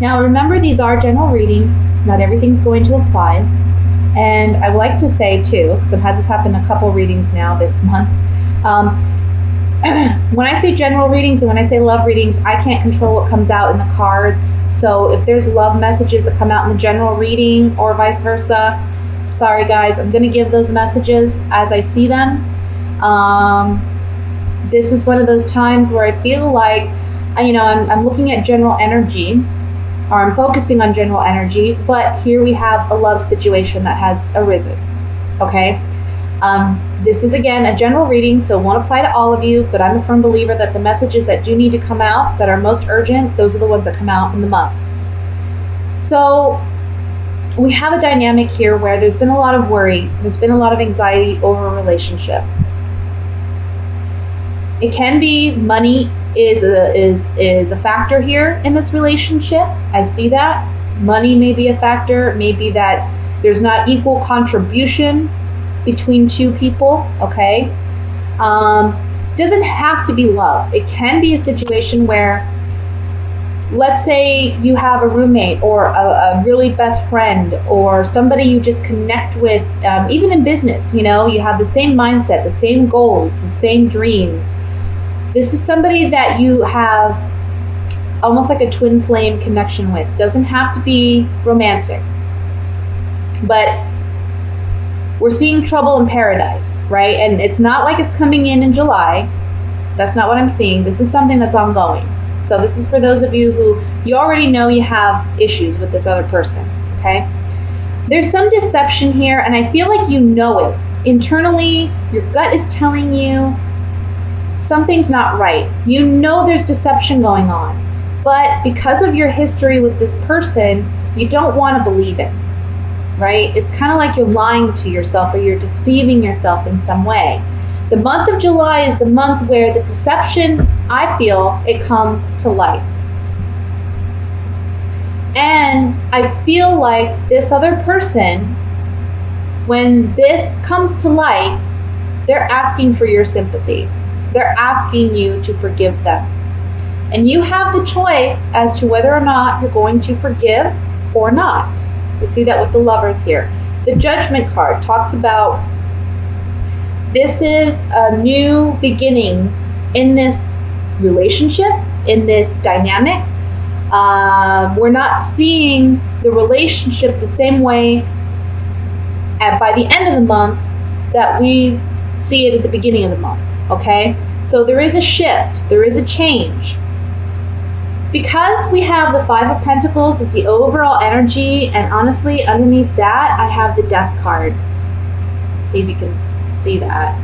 Now, remember, these are general readings. Not everything's going to apply. And I would like to say, too, because I've had this happen a couple readings now this month, when I say general readings and when I say love readings, I can't control what comes out in the cards. So if there's love messages that come out in the general reading or vice versa, sorry guys, I'm going to give those messages as I see them. This is one of those times where I feel like, I'm looking at general energy, or I'm focusing on general energy, but here we have a love situation that has arisen, okay? This is, again, a general reading, so it won't apply to all of you, but I'm a firm believer that the messages that do need to come out, that are most urgent, those are the ones that come out in the month. So we have a dynamic here where there's been a lot of worry, there's been a lot of anxiety over a relationship. It can be money is a factor here in this relationship. I see that. Money may be a factor, maybe that there's not equal contribution between two people, okay? Doesn't have to be love. It can be a situation where, let's say you have a roommate or a really best friend or somebody you just connect with, even in business, you have the same mindset, the same goals, the same dreams. This is somebody that you have almost like a twin flame connection with. Doesn't have to be romantic, but we're seeing trouble in paradise, right? And it's not like it's coming in July. That's not what I'm seeing. This is something that's ongoing. So this is for those of you who you already know you have issues with this other person, okay? There's some deception here, and I feel like you know it. Internally, your gut is telling you something's not right. You know there's deception going on. But because of your history with this person, you don't want to believe it. Right? It's kind of like you're lying to yourself or you're deceiving yourself in some way. The month of July is the month where the deception, I feel, it comes to light. And I feel like this other person, when this comes to light, they're asking for your sympathy. They're asking you to forgive them. And you have the choice as to whether or not you're going to forgive or not. We see that with the Lovers here. The Judgment card talks about this is a new beginning in this relationship, in this dynamic. We're not seeing the relationship the same way by the end of the month that we see it at the beginning of the month, okay? So there is a shift, there is a change. Because we have the Five of Pentacles as the overall energy, and honestly, underneath that, I have the Death card. Let's see if you can see that.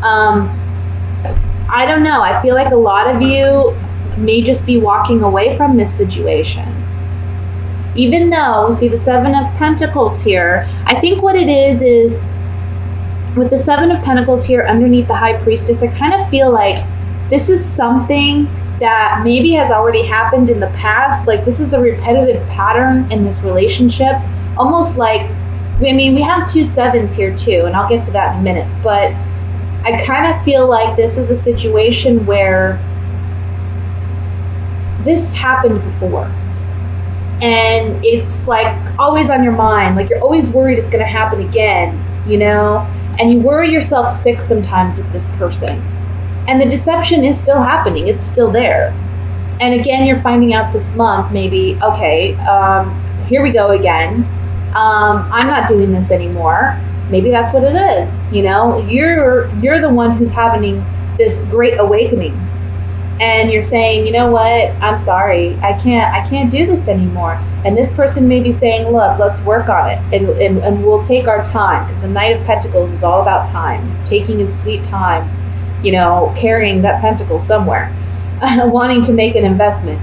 I don't know. I feel like a lot of you may just be walking away from this situation. Even though we see the Seven of Pentacles here, I think what it is with the Seven of Pentacles here underneath the High Priestess, I kind of feel like this is something that maybe has already happened in the past. Like this is a repetitive pattern in this relationship. Almost like, we have two sevens here too, and I'll get to that in a minute. But I kind of feel like this is a situation where this happened before. And it's like always on your mind. Like you're always worried it's going to happen again, And you worry yourself sick sometimes with this person. And the deception is still happening. It's still there. And again, you're finding out this month, maybe, okay, here we go again. I'm not doing this anymore. Maybe that's what it is. You're the one who's having this great awakening. And you're saying, you know what? I'm sorry. I can't do this anymore. And this person may be saying, look, let's work on it. And we'll take our time. Because the Knight of Pentacles is all about time. Taking his sweet time. Carrying that pentacle somewhere, wanting to make an investment.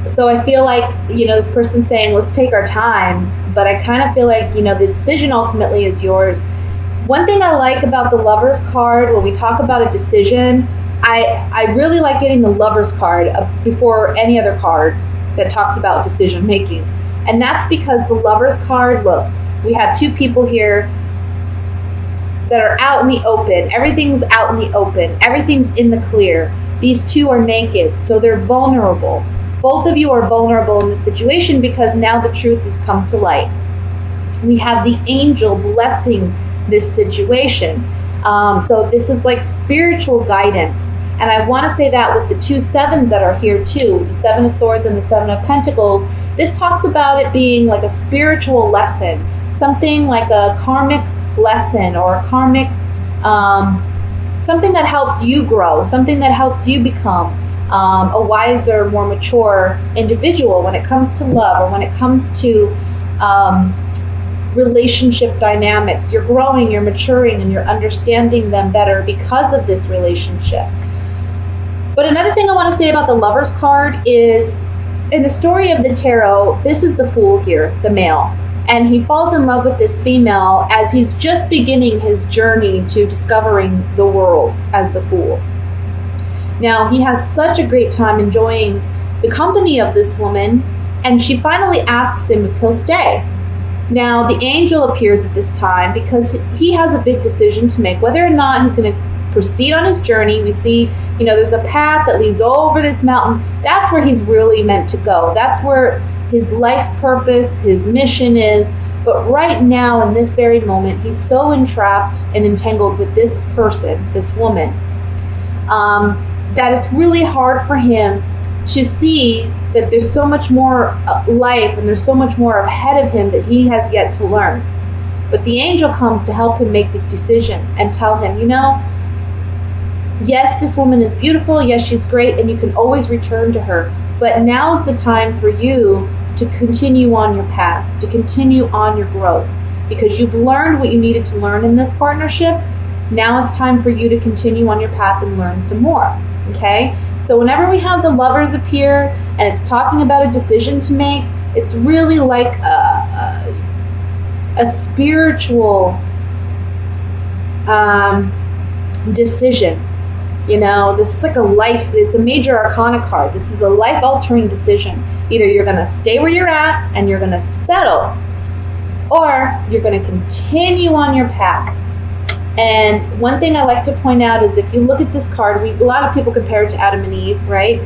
So I feel like, this person saying, let's take our time, but I kind of feel like, the decision ultimately is yours. One thing I like about the Lovers card, when we talk about a decision, I really like getting the Lovers card before any other card that talks about decision making. And that's because the Lovers card, look, we have two people here that are out in the open. Everything's out in the open. Everything's in the clear. These two are naked, so they're vulnerable. Both of you are vulnerable in this situation because now the truth has come to light. We have the angel blessing this situation. So this is like spiritual guidance. And I want to say that with the 2 sevens that are here too, the 7 of Swords and the 7 of Pentacles, this talks about it being like a spiritual lesson, something like a karmic lesson or a karmic, something that helps you grow, something that helps you become a wiser, more mature individual when it comes to love or when it comes to relationship dynamics. You're growing, you're maturing, and you're understanding them better because of this relationship. But another thing I want to say about the Lover's card is, in the story of the tarot, this is the Fool here, the male. And he falls in love with this female as he's just beginning his journey to discovering the world as the Fool. Now, he has such a great time enjoying the company of this woman, and she finally asks him if he'll stay. Now, the angel appears at this time because he has a big decision to make, whether or not he's going to proceed on his journey. We see, there's a path that leads over this mountain. That's where he's really meant to go. That's where his life purpose, his mission is. But right now, in this very moment, he's so entrapped and entangled with this person, this woman, that it's really hard for him to see that there's so much more life and there's so much more ahead of him that he has yet to learn. But the angel comes to help him make this decision and tell him, yes, this woman is beautiful. Yes, she's great. And you can always return to her. But now is the time for you to continue on your path, to continue on your growth, because you've learned what you needed to learn in this partnership. Now it's time for you to continue on your path and learn some more. Okay? So whenever we have the Lovers appear and it's talking about a decision to make, it's really like a spiritual decision. This is like a life, it's a major arcana card. This is a life-altering decision. Either you're going to stay where you're at and you're going to settle, or you're going to continue on your path. And one thing I like to point out is if you look at this card, a lot of people compare it to Adam and Eve, right?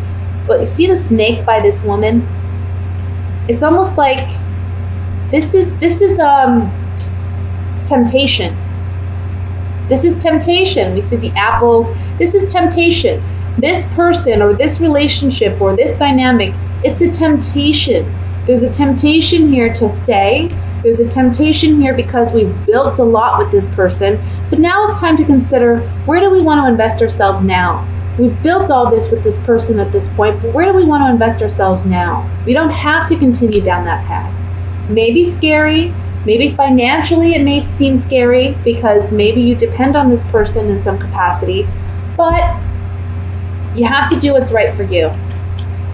But you see the snake by this woman? It's almost like this is temptation. This is temptation. We see the apples. This is temptation. This person or this relationship or this dynamic, it's a temptation. There's a temptation here to stay. There's a temptation here because we've built a lot with this person. But now it's time to consider, where do we want to invest ourselves now? We've built all this with this person at this point, but where do we want to invest ourselves now? We don't have to continue down that path. Maybe scary. Maybe financially it may seem scary because maybe you depend on this person in some capacity, but you have to do what's right for you.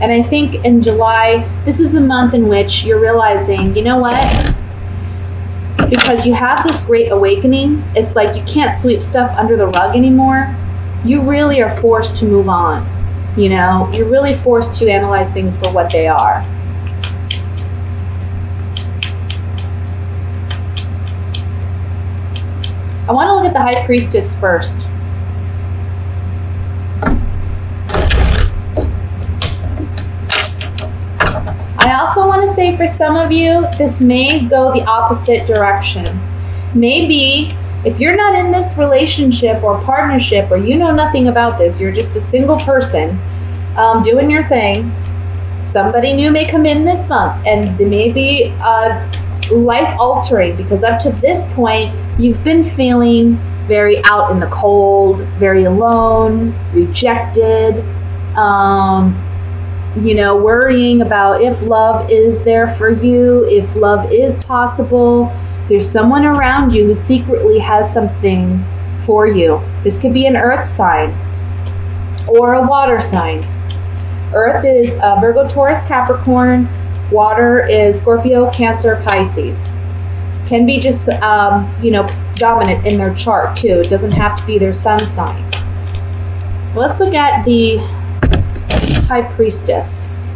And I think in July, this is the month in which you're realizing, you know what? Because you have this great awakening, it's like you can't sweep stuff under the rug anymore. You really are forced to move on. You're really forced to analyze things for what they are. I want to look at the High Priestess first. I also want to say for some of you, this may go the opposite direction. Maybe if you're not in this relationship or partnership, or you know nothing about this, you're just a single person doing your thing, somebody new may come in this month and they may be life altering, because up to this point, you've been feeling very out in the cold, very alone, rejected, worrying about if love is there for you, if love is possible. There's someone around you who secretly has something for you. This could be an earth sign or a water sign. Earth is Virgo, Taurus, Capricorn. Water is Scorpio, Cancer, Pisces. Can be just, dominant in their chart too. It doesn't have to be their sun sign. Let's look at the High Priestess.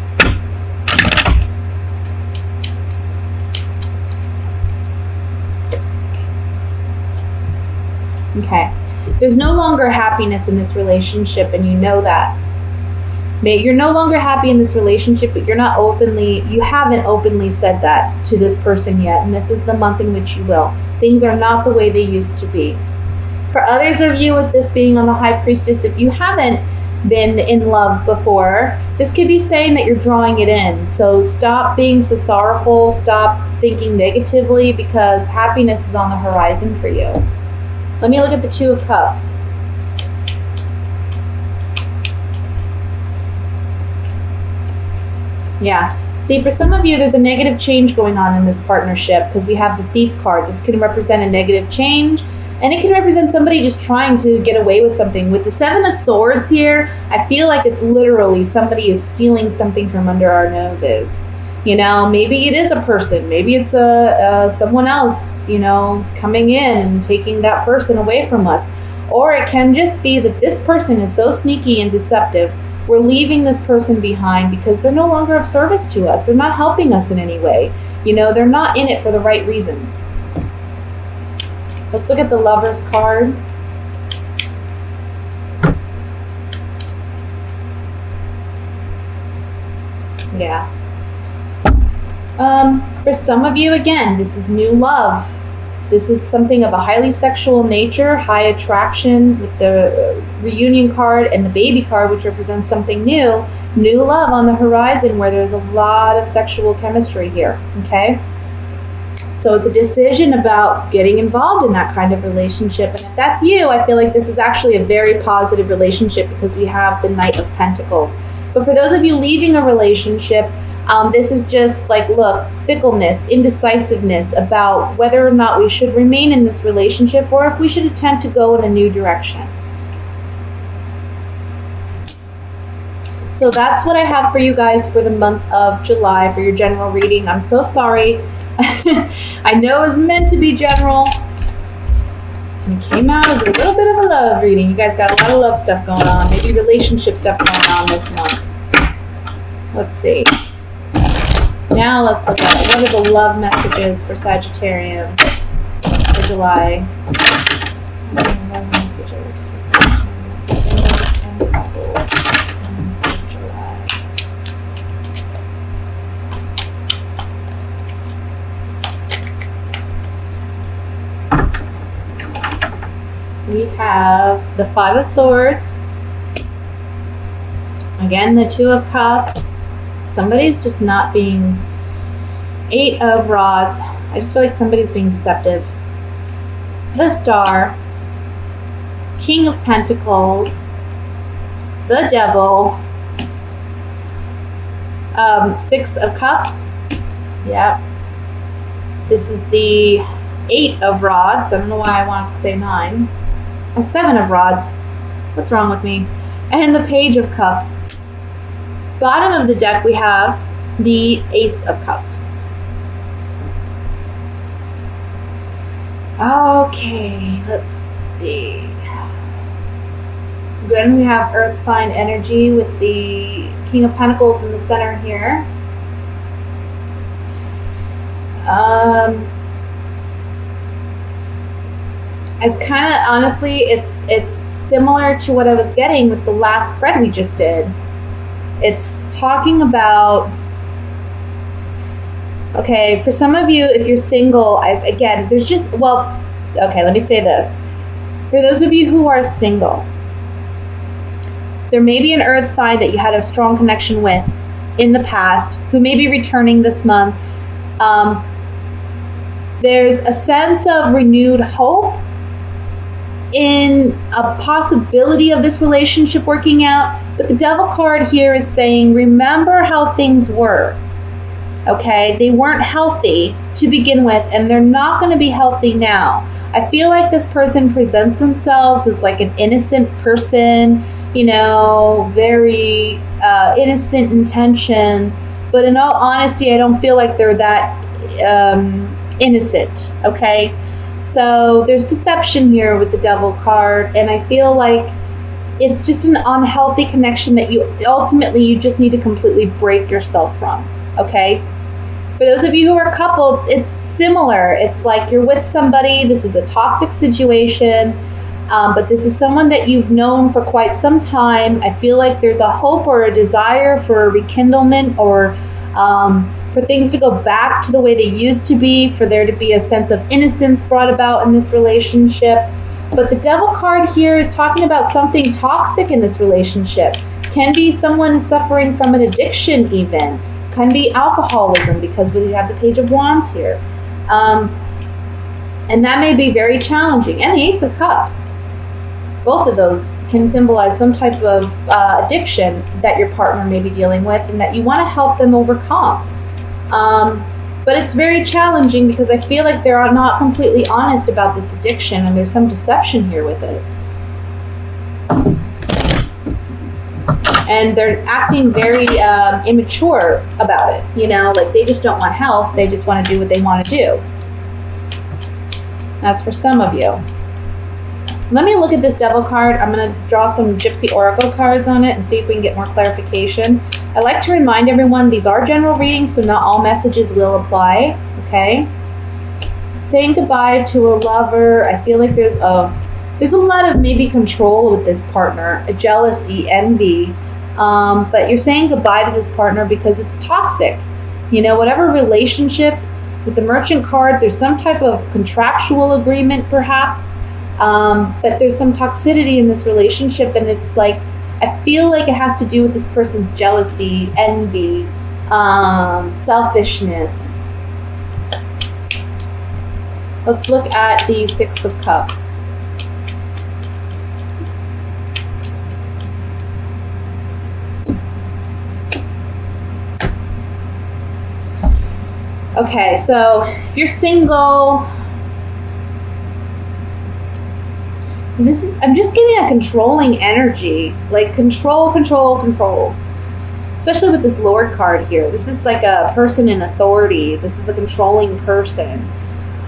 Okay. There's no longer happiness in this relationship, and you know that. You're no longer happy in this relationship, but you haven't openly said that to this person yet, and this is the month in which you will. Things are not the way they used to be. For others of you, with this being on the High Priestess, if you haven't been in love before, this could be saying that you're drawing it in. So stop being so sorrowful, stop thinking negatively, because happiness is on the horizon for you. Let me look at the Two of Cups. Yeah. See, for some of you, there's a negative change going on in this partnership because we have the Thief card. This can represent a negative change, and it can represent somebody just trying to get away with something. With the Seven of Swords here, I feel like it's literally somebody is stealing something from under our noses. You know, maybe it is a person. Maybe it's someone else, you know, coming in and taking that person away from us. Or it can just be that this person is so sneaky and deceptive. We're leaving this person behind because they're no longer of service to us. They're not helping us in any way. You know, they're not in it for the right reasons. Let's look at the Lover's card. Yeah. For some of you, again, this is new love. This is something of a highly sexual nature, high attraction with the reunion card and the baby card, which represents something new love on the horizon where there's a lot of sexual chemistry here, okay? So it's a decision about getting involved in that kind of relationship. And if that's you, I feel like this is actually a very positive relationship because we have the Knight of Pentacles. But for those of you leaving a relationship, this is just like, look, fickleness, indecisiveness about whether or not we should remain in this relationship or if we should attempt to go in a new direction. So that's what I have for you guys for the month of July for your general reading. I'm so sorry. I know it was meant to be general. And it came out as a little bit of a love reading. You guys got a lot of love stuff going on. Maybe relationship stuff going on this month. Let's see. Now let's look at what are the love messages for Sagittarius for July. Love messages for Sagittarius. Singles and couples for July. We have the Five of Swords. Again, the Two of Cups. Somebody's just not being. Eight of Rods. I just feel like somebody's being deceptive. The Star. King of Pentacles. The Devil. Six of Cups. Yep. This is the Eight of Rods. I don't know why I wanted to say nine. A Seven of Rods. What's wrong with me? And the Page of Cups. Bottom of the deck we have the Ace of Cups. Okay, let's see. Then we have Earth sign energy with the King of Pentacles in the center here. It's kind of, honestly, it's similar to what I was getting with the last spread we just did. It's talking about, okay, for some of you, if you're single, there's just, okay, let me say this. For those of you who are single, there may be an earth sign that you had a strong connection with in the past who may be returning this month. There's a sense of renewed hope in a possibility of this relationship working out. But the Devil card here is saying, remember how things were. Okay, they weren't healthy to begin with, and they're not going to be healthy now. I feel like this person presents themselves as like an innocent person, you know, very innocent intentions. But in all honesty, I don't feel like they're that innocent, okay? So there's deception here with the Devil card, and I feel like it's just an unhealthy connection that you just need to completely break yourself from, okay? For those of you who are coupled, it's similar. It's like you're with somebody, this is a toxic situation, But this is someone that you've known for quite some time. I feel like there's a hope or a desire for a rekindlement, or for things to go back to the way they used to be, for there to be a sense of innocence brought about in this relationship. But the Devil card here is talking about something toxic in this relationship. Can be someone suffering from an addiction even. Can be alcoholism, because we have the Page of Wands here. And that may be very challenging. And the Ace of Cups. Both of those can symbolize some type of addiction that your partner may be dealing with and that you want to help them overcome. But it's very challenging because I feel like they're not completely honest about this addiction, and there's some deception here with it. And they're acting very immature about it. You know, like they just don't want help. They just want to do what they want to do. That's for some of you. Let me look at this Devil card. I'm going to draw some Gypsy Oracle cards on it and see if we can get more clarification. I like to remind everyone these are general readings, so not all messages will apply. Okay? Saying goodbye to a lover. I feel like there's a lot of maybe control with this partner, a jealousy, envy. But you're saying goodbye to this partner because it's toxic. You know, whatever relationship with the Merchant card, there's some type of contractual agreement perhaps. But there's some toxicity in this relationship, and it's like, I feel like it has to do with this person's jealousy, envy, selfishness. Let's look at the Six of Cups. Okay, so if you're single, I'm just getting a controlling energy, like control. Especially with this Lord card here. This is like a person in authority. This is a controlling person.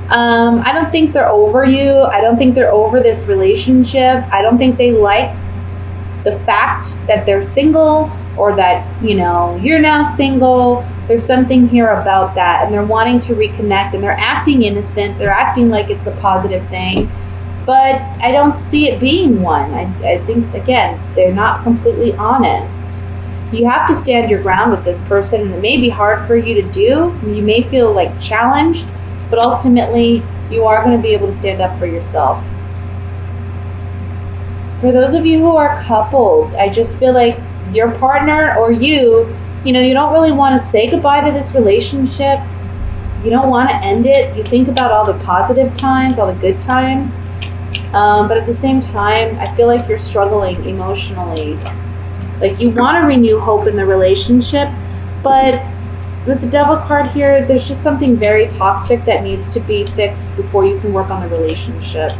I don't think they're over you. I don't think they're over this relationship. I don't think they like the fact that they're single, or that, you know, you're now single. There's something here about that, and they're wanting to reconnect, and they're acting innocent. They're acting like it's a positive thing. But I don't see it being one. I think, again, they're not completely honest. You have to stand your ground with this person, and it may be hard for you to do. You may feel like challenged, but ultimately you are going to be able to stand up for yourself. For those of you who are coupled, I just feel like your partner or you know, you don't really want to say goodbye to this relationship. You don't want to end it. You think about all the positive times, all the good times. But at the same time, I feel like you're struggling emotionally. Like you want to renew hope in the relationship, but with the Devil card here, there's just something very toxic that needs to be fixed before you can work on the relationship.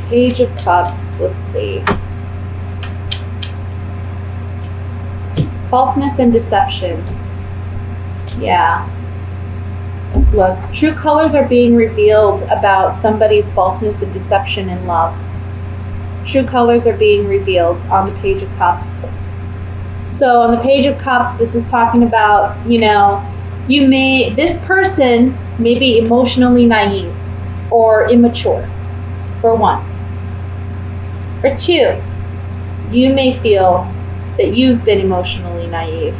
Page of Cups, let's see. Falseness and deception. Yeah. Look, true colors are being revealed about somebody's falseness and deception in love. True colors are being revealed on the Page of Cups. So on the Page of Cups, this is talking about, you know, this person may be emotionally naive or immature, for one. For two, you may feel that you've been emotionally naive,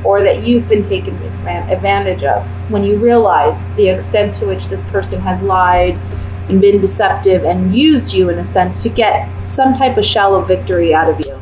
or that you've been taken advantage of when you realize the extent to which this person has lied and been deceptive and used you in a sense to get some type of shallow victory out of you.